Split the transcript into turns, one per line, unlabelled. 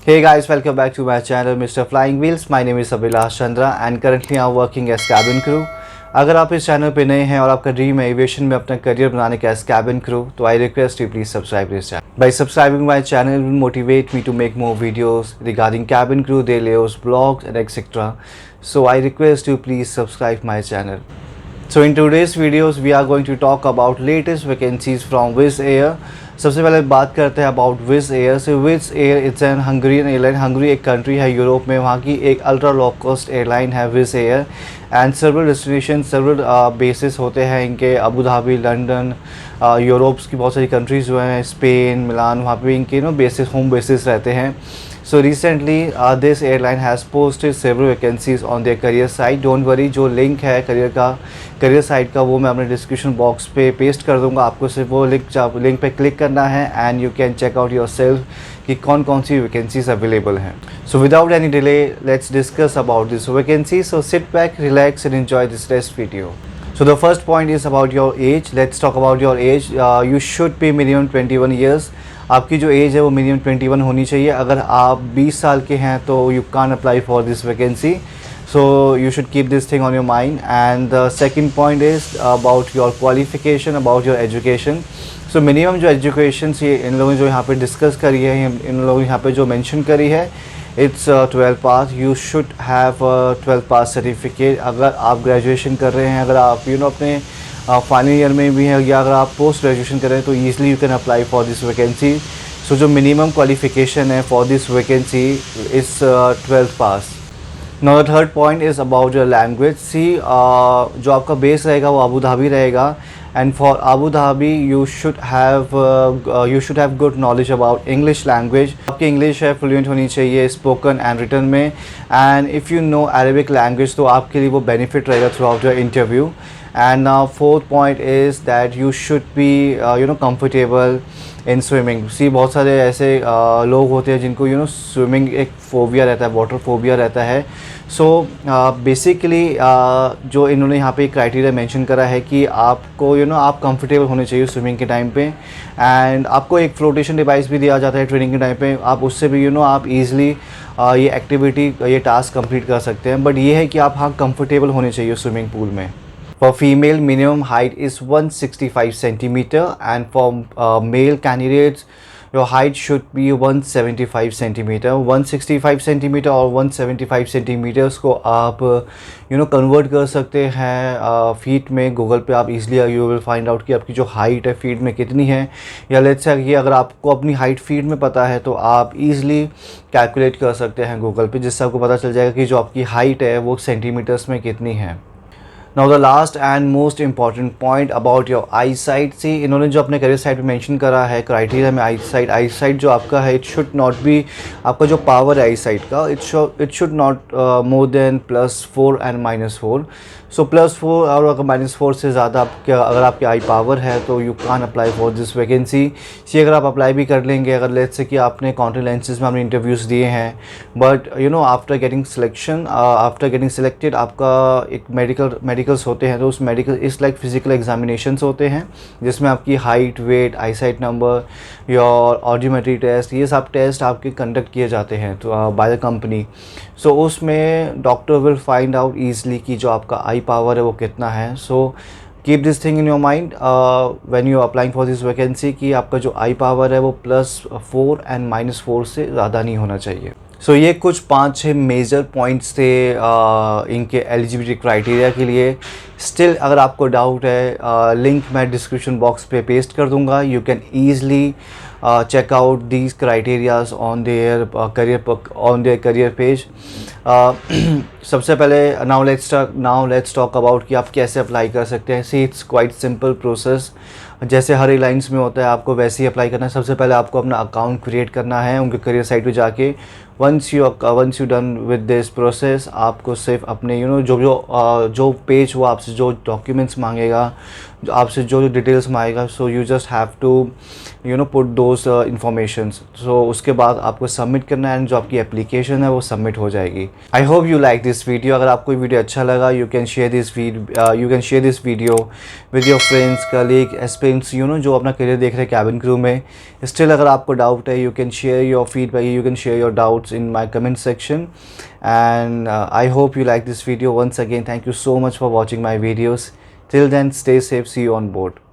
Hey guys, welcome back to my channel Mr. Flying Wheels. My name is Abhilash Chandra and currently I'm working as cabin crew. अगर आप इस channel पे नए हैं और आपका ड्रीम है एविएशन में अपना करियर बनाने का एज कैबिन क्रू, तो I request you please subscribe this channel. By subscribing my channel will motivate me to make more videos regarding cabin crew, their layouts, blogs and etc. So I request you please subscribe my channel. So in today's videos we are going to talk about latest vacancies from Wizz Air. सबसे पहले बात करते हैं about Wizz Air. से Wizz Air it's an Hungarian airline. Hungary एक country है Europe में, वहाँ की एक अल्ट्रा लो कॉस्ट एयरलाइन है Wizz Air. And सर्वल destination सर्वल basis होते हैं इनके अबू धाबी, लंदन, यूरोप्स की बहुत सारी कंट्रीज़ जो हैं, स्पेन, मिलान, वहाँ पे इनके बेसिस होम बेसिस रहते हैं. So recently this airline has posted several vacancies on their career site. Don't worry, जो लिंक है करियर साइट का वो मैं अपने डिस्क्रिप्शन बॉक्स पे पेस्ट कर दूंगा. आपको सिर्फ वो लिंक पे क्लिक करना है and you can check out yourself कि कौन कौन सी वैकेंसीज अवेलेबल हैं. So without any delay let's discuss about this vacancy. So sit back, relax and enjoy this next video. So the first point is about your age. Let's talk about your age. You should be minimum 21 years. आपकी जो as है वो minimum 21 होनी चाहिए. अगर आप 20 साल के हैं तो you can apply for this vacancy. So you should keep this thing on your mind. And the second point is about your qualification, about your education. So minimum जो एजुकेशन ये इन लोगों ने जो यहाँ पे डिस्कस करी है, इन लोगों ने यहाँ पे जो मेंशन करी है, it's 12 pass. You should have 12 pass certificate. अगर आप ग्रेजुएशन कर रहे हैं, अगर आप अपने फाइनल ईयर में भी है, या अगर आप पोस्ट ग्रेजुएशन कर रहे हैं, तो easily you can apply for this vacancy. So जो मिनिमम क्वालिफिकेशन है for this vacancy is 12 pass. Now the third point is about your language. जो आपका बेस रहेगा वो अबू धाबी रहेगा. And for Abu Dhabi you should have good knowledge about English language. आपकी English है fluent होनी चाहिए स्पोकन एंड रिटन में. And if you know Arabic language तो आपके लिए वो बेनिफिट रहेगा through out your interview. And fourth point is that you should be comfortable in swimming. बहुत सारे ऐसे लोग होते हैं जिनको स्विमिंग एक फोबिया रहता है, वाटर फोबिया रहता है. सो बेसिकली जो इन्होंने यहाँ पे क्राइटेरिया मेंशन करा है कि आपको आप कंफर्टेबल होने चाहिए स्विमिंग के टाइम पे. एंड आपको एक फ्लोटेशन डिवाइस भी दिया जाता है ट्रेनिंग के टाइम पे. आप उससे भी आप ईज़िली ये एक्टिविटी, ये टास्क कंप्लीट कर सकते हैं. बट ये है कि आप कंफर्टेबल होने चाहिए स्विमिंग पूल में. For female, minimum height is 165 centimeter, and for male candidates, your height should be 175 centimeter. 165 centimeter और 175 centimeters को आप कन्वर्ट कर सकते हैं फीट में. गूगल पे आप easily you will find out कि आपकी जो हाइट है फीट में कितनी है. या लेट्स से कि अगर आपको अपनी हाइट फीट में पता है तो आप इजीली कैलकुलेट कर सकते हैं गूगल पे, जिससे आपको पता चल जाएगा कि जो आपकी हाइट है वो सेंटीमीटर्स में कितनी है. Now the last and most important point about your eyesight. सी इन्होंने जो अपने करियर साइट पे मेंशन करा है क्राइटेरिया में आईसाइट जो आपका है, इट शुड नॉट बी, आपका जो पावर है आईसाइट का, it should not more than +4 and -4. सो +4 और अगर -4 से ज़्यादा अगर आपकी आई पावर है तो you can apply for this vacancy. अगर आप अप्लाई भी कर लेंगे, अगर लेट्स से कि आपने कॉन्टैक्ट लेंसेज में आपने इंटरव्यूज़ दिए हैं, बट आफ्टर गेटिंग सिलेक्टेड आपका एक मेडिकल्स होते हैं, तो उस मेडिकल इस लाइक फिजिकल एग्जामिनेशंस होते हैं जिसमें आपकी height, weight, eyesight number, your audiometry test, ये सब टेस्ट आपके कंडक्ट किए जाते हैं तो बाय द कंपनी. सो उसमें doctor will find out easily कि जो आपका आई पावर है वो कितना है. So keep this thing in your mind when you applying for this vacancy कि आपका जो आई पावर है वो +4 एंड -4 से ज़्यादा नहीं होना चाहिए. सो ये कुछ 5-6 मेजर पॉइंट्स थे इनके एलिजिबिलिटी क्राइटेरिया के लिए. स्टिल अगर आपको डाउट है, लिंक मैं डिस्क्रिप्शन बॉक्स पे पेस्ट कर दूंगा. You can easily check out these criterias on their career page. सबसे पहले now let's talk about कि आप कैसे अप्लाई कर सकते हैं. See it's quite simple process. जैसे हर एयरलाइंस में होता है आपको वैसे ही अप्लाई करना है. सबसे पहले आपको अपना अकाउंट क्रिएट करना है उनके करियर साइट पे जाके. Once you done with this process, आपको सिर्फ अपने जो पेज वो आपसे जो डॉक्यूमेंट्स मांगेगा, जो आपसे जो डिटेल्स मांगेगा, so you just have to put those informations. सो उसके बाद आपको सबमिट करना है एंड जो आपकी एप्लीकेशन है वो सबमिट हो जाएगी। I hope you like this video. अगर आपको वीडियो अच्छा लगा, you can share this video with your friends, colleague, aspirants, जो अपना करियर देख रहे हैं कैबिन क्रू में। स्टिल अगर आपको डाउट है, you can share your feedback, you can share your doubts in my comment section. And I hope you like this video. Once again, thank you so much for watching my videos. Till then, stay safe. See you on board.